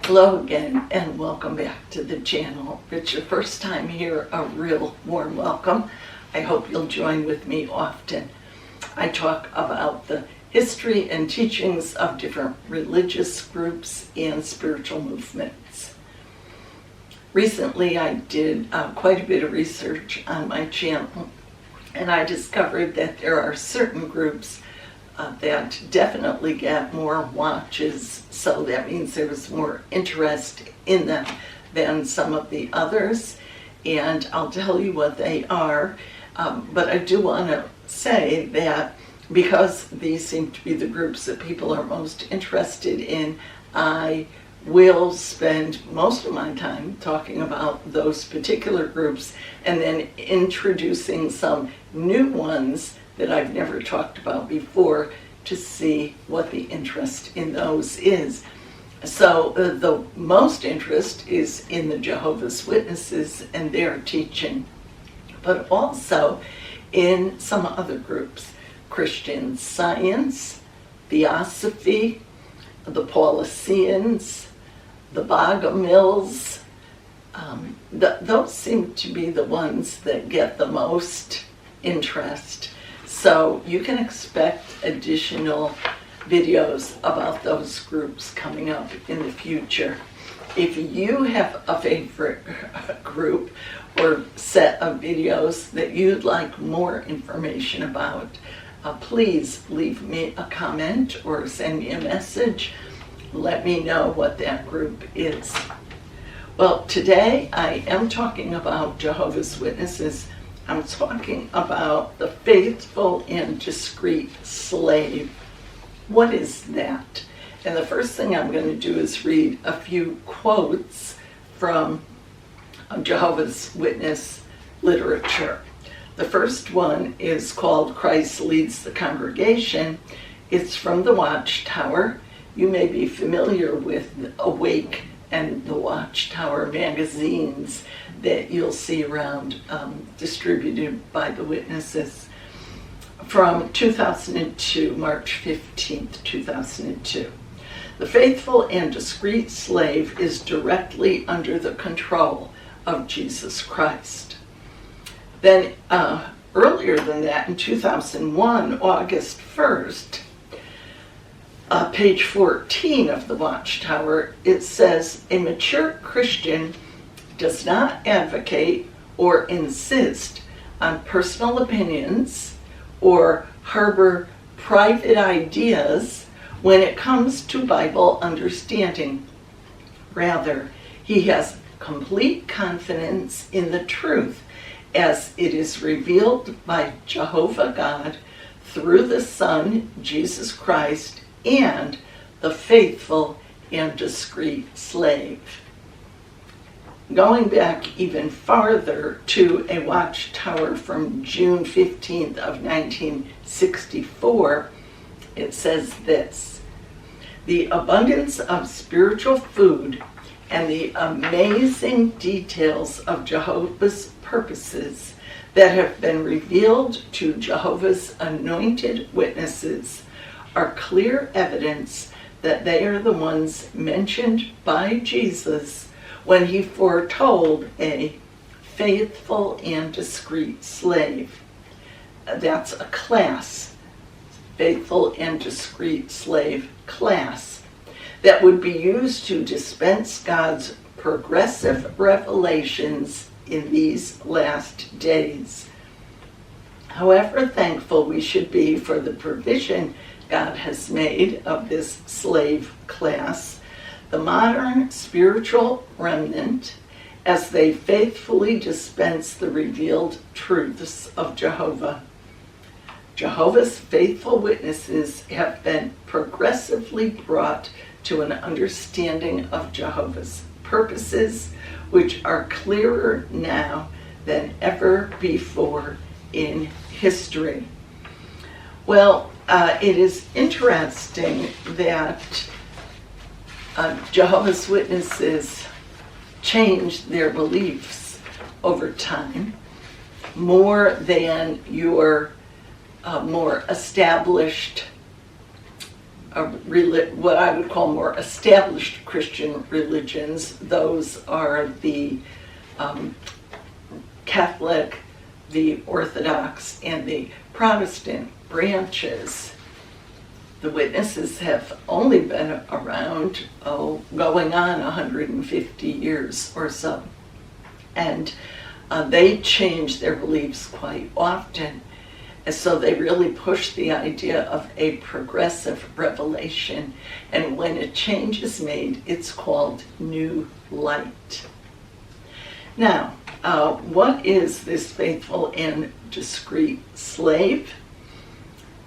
Hello again and welcome back to the channel. If it's your first time here, a real warm welcome. I hope you'll join with me often. I talk about the history and teachings of different religious groups and spiritual movements. Recently I did quite a bit of research on my channel, and I discovered that there are certain groups that definitely get more watches, so that means there was more interest in them than some of the others, and I'll tell you what they are. But I do want to say that because these seem to be the groups that people are most interested in, I will spend most of my time talking about those particular groups and then introducing some new ones that I've never talked about before to see what the interest in those is. So the most interest is in the Jehovah's Witnesses and their teaching, but also in some other groups: Christian Science, Theosophy, the Paulicians, the Bogomils. Those seem to be the ones that get the most interest. So you can expect additional videos about those groups coming up in the future. If you have a favorite group or set of videos that you'd like more information about, please leave me a comment or send me a message. Let me know what that group is. Well, today I am talking about Jehovah's Witnesses. I'm talking about the faithful and discreet slave. What is that? And the first thing I'm going to do is read a few quotes from Jehovah's Witness literature. The first one is called "Christ Leads the Congregation." It's from the Watchtower. You may be familiar with Awake and the Watchtower magazines that you'll see around, distributed by the Witnesses. From 2002, March 15th, 2002. The faithful and discreet slave is directly under the control of Jesus Christ. Then earlier than that, in 2001, August 1st, page 14 of the Watchtower, it says, "A mature Christian does not advocate or insist on personal opinions or harbor private ideas when it comes to Bible understanding. Rather, he has complete confidence in the truth as it is revealed by Jehovah God through the Son, Jesus Christ, and the faithful and discreet slave." Going back even farther to a Watchtower from June 15th of 1964, it says this: "The abundance of spiritual food and the amazing details of Jehovah's purposes that have been revealed to Jehovah's anointed witnesses are clear evidence that they are the ones mentioned by Jesus when he foretold a faithful and discreet slave." That's a class, faithful and discreet slave class, that would be used to dispense God's progressive revelations in these last days. However thankful we should be for the provision God has made of this slave class, the modern spiritual remnant, as they faithfully dispense the revealed truths of Jehovah. Jehovah's faithful witnesses have been progressively brought to an understanding of Jehovah's purposes, which are clearer now than ever before in history. Well, it is interesting that Jehovah's Witnesses changed their beliefs over time more than your more established what I would call more established Christian religions. Those are the Catholic, the Orthodox, and the Protestant branches. The witnesses have only been around, going on 150 years or so. And they change their beliefs quite often. And so they really push the idea of a progressive revelation. And when a change is made, it's called New Light. Now, what is this faithful and discreet slave?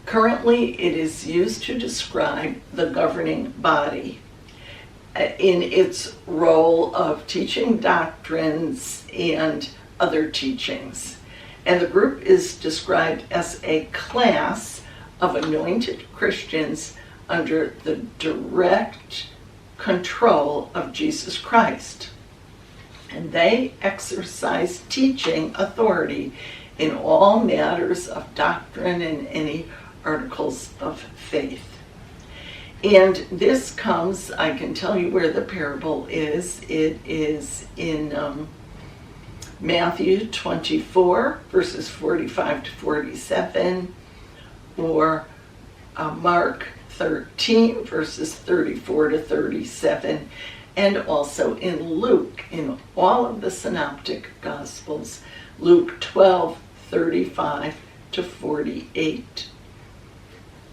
Currently, it is used to describe the governing body in its role of teaching doctrines and other teachings. And the group is described as a class of anointed Christians under the direct control of Jesus Christ. And they exercise teaching authority in all matters of doctrine and any articles of faith. And this comes, I can tell you where the parable is. It is in Matthew 24, verses 45 to 47, or Mark 13, verses 34 to 37, and also in Luke, in all of the synoptic gospels, Luke 12, 35 to 48.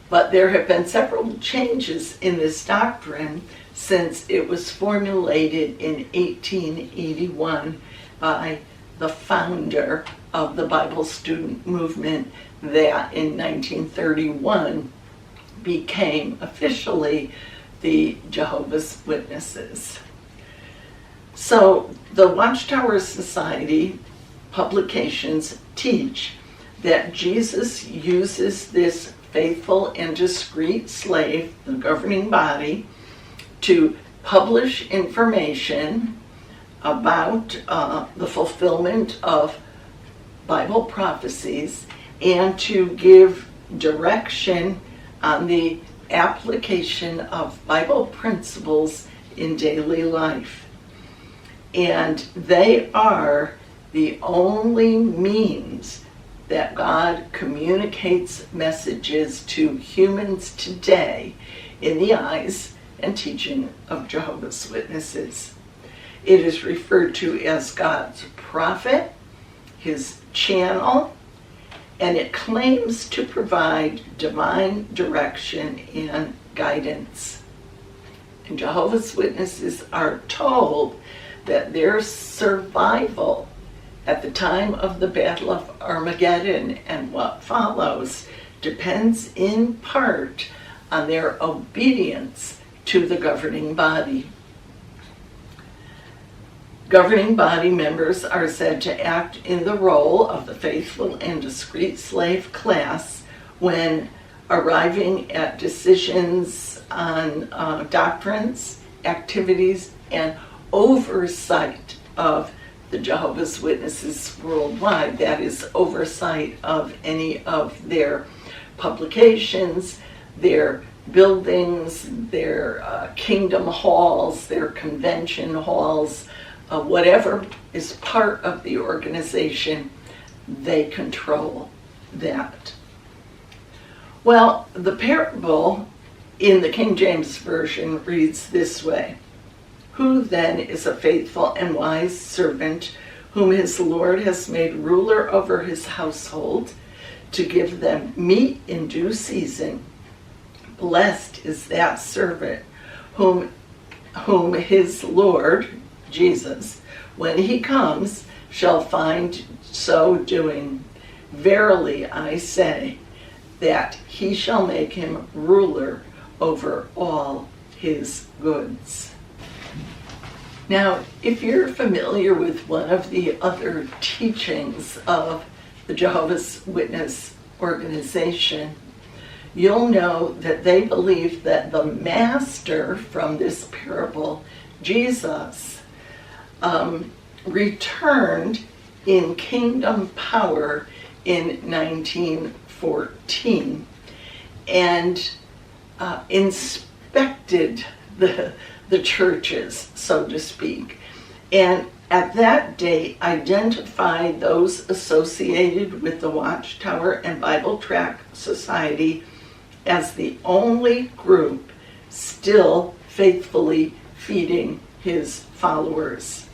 But there have been several changes in this doctrine since it was formulated in 1881 by the founder of the Bible student movement that in 1931 became officially the Jehovah's Witnesses. So the Watchtower Society publications teach that Jesus uses this faithful and discreet slave, the governing body, to publish information about the fulfillment of Bible prophecies and to give direction on the application of Bible principles in daily life. And they are the only means that God communicates messages to humans today in the eyes and teaching of Jehovah's Witnesses. It is referred to as God's prophet, his channel, and it claims to provide divine direction and guidance. And Jehovah's Witnesses are told that their survival at the time of the Battle of Armageddon and what follows depends in part on their obedience to the governing body. Governing body members are said to act in the role of the faithful and discreet slave class when arriving at decisions on doctrines, activities, and oversight of the Jehovah's Witnesses worldwide. That is, oversight of any of their publications, their buildings, their kingdom halls, their convention halls, whatever is part of the organization, they control that. Well, the parable in the King James Version reads this way: "Who then is a faithful and wise servant, whom his Lord has made ruler over his household, to give them meat in due season? Blessed is that servant whom his Lord," Jesus, "when he comes, shall find so doing. Verily I say, that he shall make him ruler over all his goods." Now, if you're familiar with one of the other teachings of the Jehovah's Witness organization, you'll know that they believe that the master from this parable, Jesus, returned in kingdom power in 1914. And inspected the churches, so to speak, and at that date identified those associated with the Watchtower and Bible Tract Society as the only group still faithfully feeding his followers.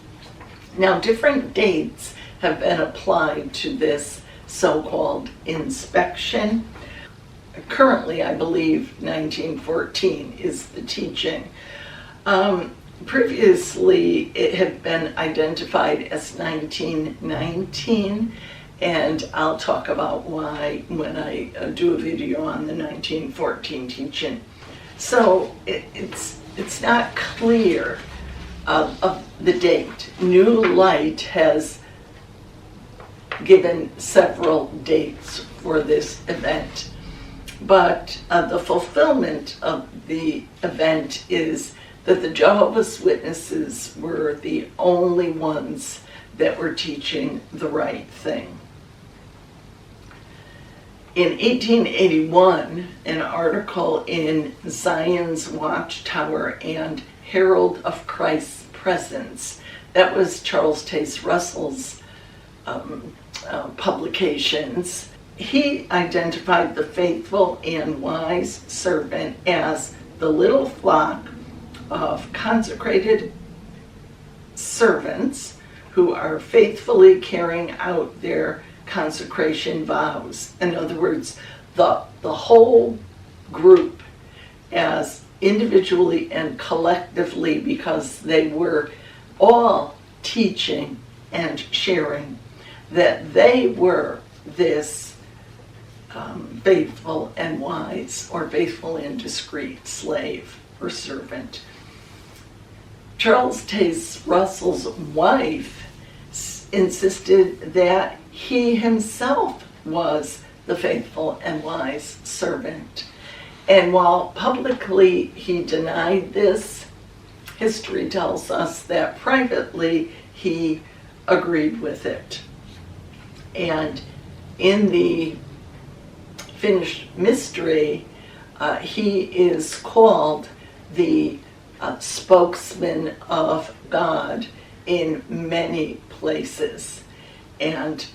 Now, different dates have been applied to this so-called inspection. Currently, I believe 1914 is the teaching. Previously, it had been identified as 1919, and I'll talk about why when I do a video on the 1914 teaching. So it's not clear of the date. New Light has given several dates for this event, but the fulfillment of the event is that the Jehovah's Witnesses were the only ones that were teaching the right thing. In 1881, an article in Zion's Watchtower and Herald of Christ's Presence, that was Charles Taze Russell's publications, he identified the faithful and wise servant as the little flock of consecrated servants who are faithfully carrying out their consecration vows. In other words, the whole group as individually and collectively, because they were all teaching and sharing that they were this faithful and wise, or faithful and discreet slave or servant. Charles Taze Russell's wife insisted that he himself was the faithful and wise servant. And while publicly he denied this, history tells us that privately he agreed with it. And in the finished mystery, he is called the spokesman of God in many places. And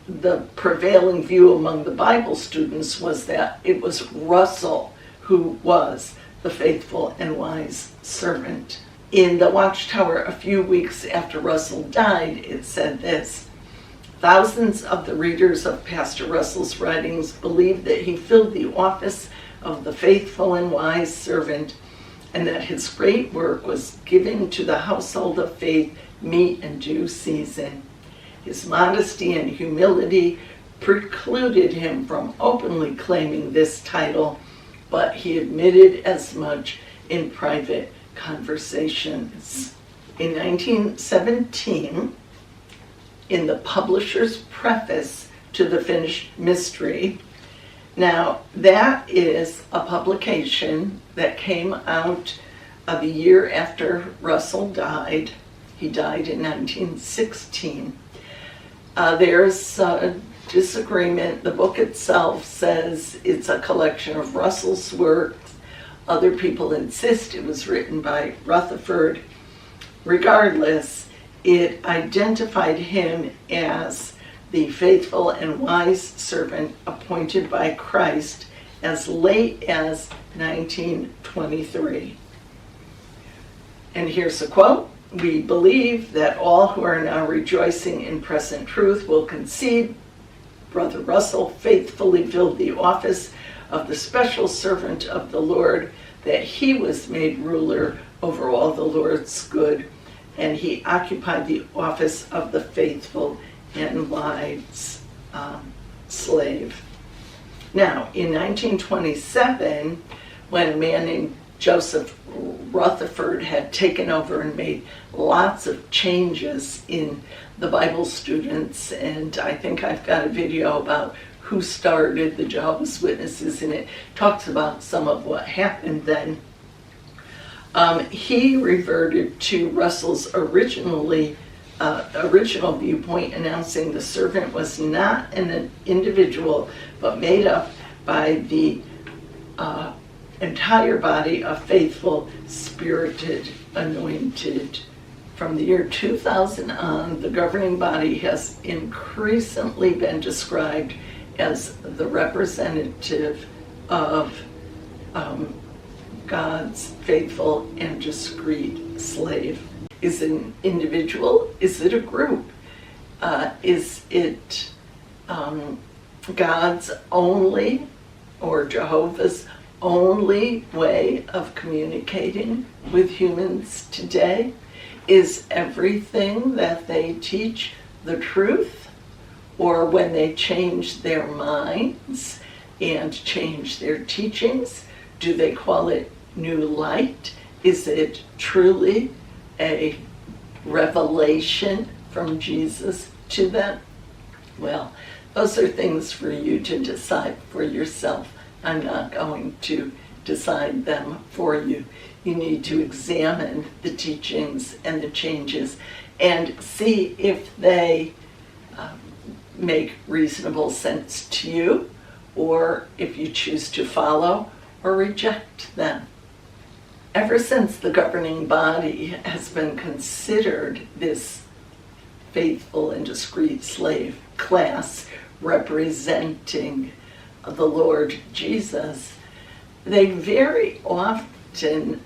the prevailing view among the Bible students was that it was Russell who was the faithful and wise servant. In the Watchtower, a few weeks after Russell died, it said this: thousands of the readers of Pastor Russell's writings believe that he filled the office of the faithful and wise servant, and that his great work was giving to the household of faith meat and due season. His modesty and humility precluded him from openly claiming this title, but he admitted as much in private conversations. In 1917, in the publisher's preface to the finished mystery, now that is a publication that came out the year after Russell died. He died in 1916. There's a disagreement. The book itself says it's a collection of Russell's works. Other people insist it was written by Rutherford. Regardless, it identified him as the faithful and wise servant appointed by Christ as late as 1923. And here's a quote: "We believe that all who are now rejoicing in present truth will concede Brother Russell faithfully filled the office of the special servant of the Lord, that he was made ruler over all the Lord's good, and he occupied the office of the faithful and wise slave." Now, in 1927, when a man named Joseph Rutherford had taken over and made lots of changes in the Bible students, and I think I've got a video about who started the Jehovah's Witnesses, and it talks about some of what happened then. He reverted to Russell's original viewpoint, announcing the servant was not an individual, but made up by the entire body of faithful, spirited, anointed. From the year 2000 on, the governing body has increasingly been described as the representative of God's faithful and discreet slave. Is it an individual? Is it a group? Is it God's only or Jehovah's only way of communicating with humans today? Is everything that they teach the truth? Or when they change their minds and change their teachings, do they call it new light? Is it truly a revelation from Jesus to them? Well, those are things for you to decide for yourself. I'm not going to decide them for you. You need to examine the teachings and the changes and see if they make reasonable sense to you, or if you choose to follow or reject them. Ever since the governing body has been considered this faithful and discreet slave class representing the Lord Jesus, they very often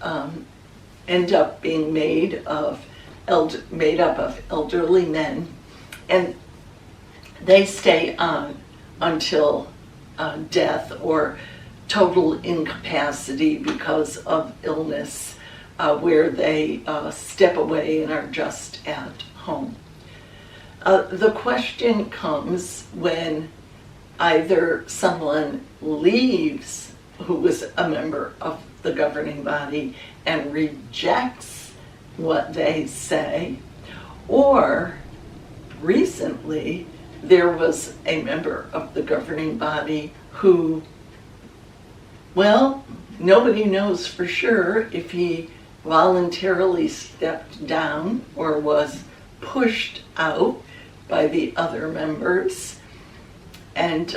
end up being made up of elderly men, and they stay on until death or total incapacity because of illness, where they step away and are just at home. The question comes when either someone leaves who was a member of the governing body and rejects what they say, or recently there was a member of the governing body who, well, nobody knows for sure if he voluntarily stepped down or was pushed out by the other members. And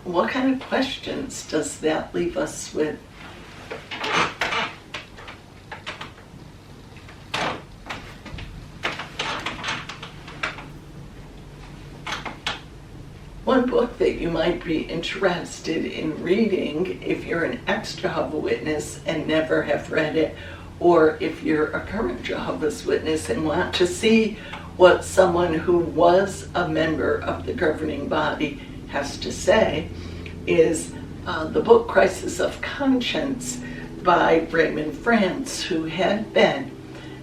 what kind of questions does that leave us with? One book that you might be interested in reading if you're an ex-Jehovah's Witness and never have read it, or if you're a current Jehovah's Witness and want to see what someone who was a member of the governing body has to say, is the book Crisis of Conscience by Raymond, Franz, who had been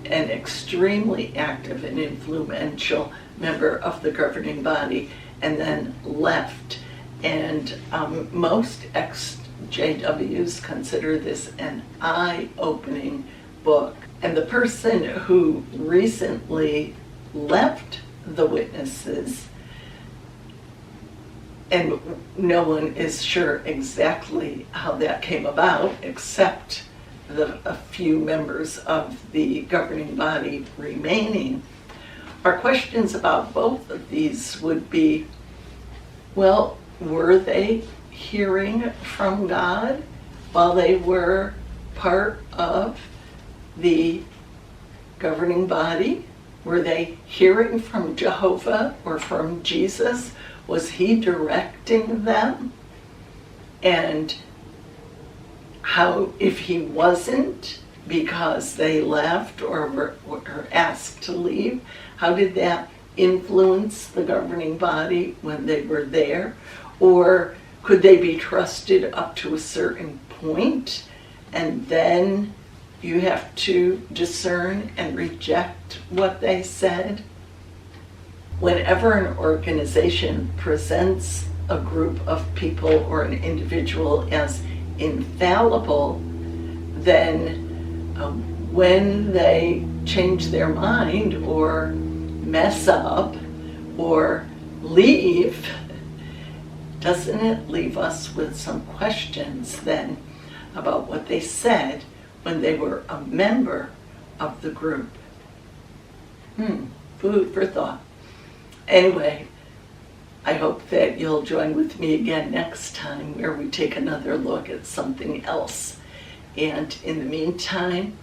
an extremely active and influential member of the governing body and then left. And most ex-JWs consider this an eye-opening book. And the person who recently left the witnesses, and no one is sure exactly how that came about, except a few members of the governing body remaining. Our questions about both of these would be, well, were they hearing from God while they were part of the governing body? Were they hearing from Jehovah or from Jesus? Was he directing them? And how, if he wasn't, because they left or were asked to leave, how did that influence the governing body when they were there? Or could they be trusted up to a certain point, and then you have to discern and reject what they said? Whenever an organization presents a group of people or an individual as infallible, then when they change their mind or mess up or leave, doesn't it leave us with some questions then about what they said when they were a member of the group? Food for thought. Anyway, I hope that you'll join with me again next time where we take another look at something else And in the meantime,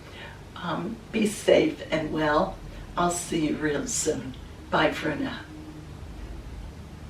be safe and well. I'll see you real soon. Bye for now.